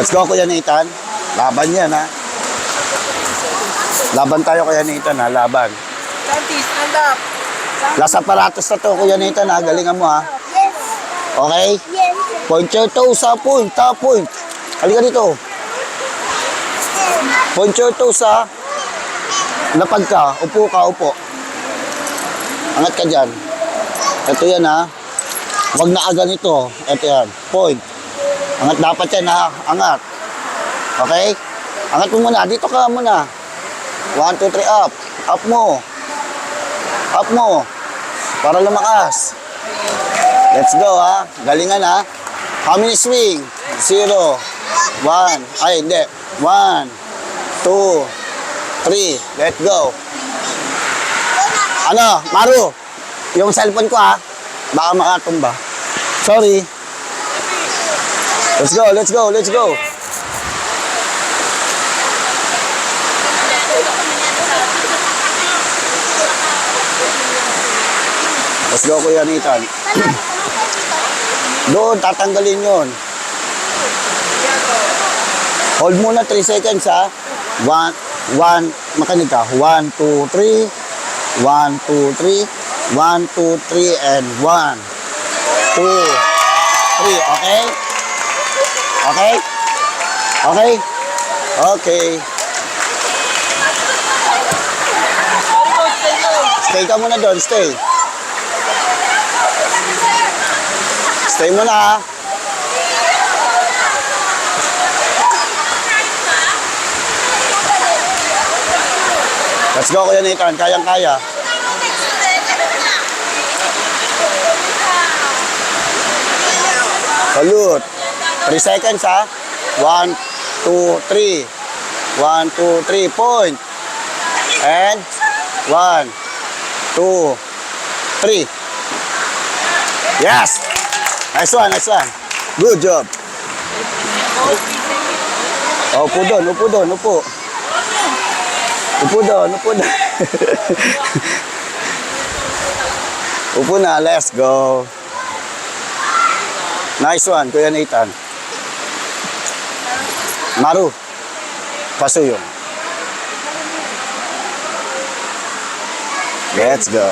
Let's go, Kuya Nathan. Laban yan, ha? Laban tayo, Kuya Nathan, ha? Laban. Santi, stand up. Last aparatos na to, Kuya Nathan, ha? Galingan mo, ha? Yes. Okay? Yes. Point your toes, ha? Point, top point. Halika dito. Point your toes, ha? Lapag ka. Upo ka, upo. Angat ka dyan. Ito yan, ha? Huwag na aga nito. Ito yan. Point. Angat dapat yan, ha? Angat. Okay? Angat mo muna. Dito ka muna. 1, 2, 3, up. Up mo. Up mo. Para lumakas. Let's go, ha? Galingan, ha? How many swing? 0. 1. Ay, hindi. 1, 2, 3. Let's go. Ano? Maru. Yung cellphone ko, ha? Baka makatumba. Sorry. Let's go, let's go, let's go. Let's go, Kuya Nathan. Doon, tatanggalin yun. Hold muna 3 seconds, ha? 1, makinig ka. 1, 2, 3. 1, 2, 3. 1, 2, 3, and 1, 2, 3. Okay? Okay? Okay? Okay. Stay ka muna doon, stay. Stay muna, ha? Let's go, Kuya Nathan. Kayang-kaya. Salute. 3 seconds, ha? 1, 2, 3. 1, 2, 3. Point. And 1, 2, 3. Yes! Nice one, nice one. Good job. Upo doon, upo doon, upo. Upo doon, upo doon. Upo na, let's go. Nice one, Kuya Nathan. Maru, paso yun. Let's go.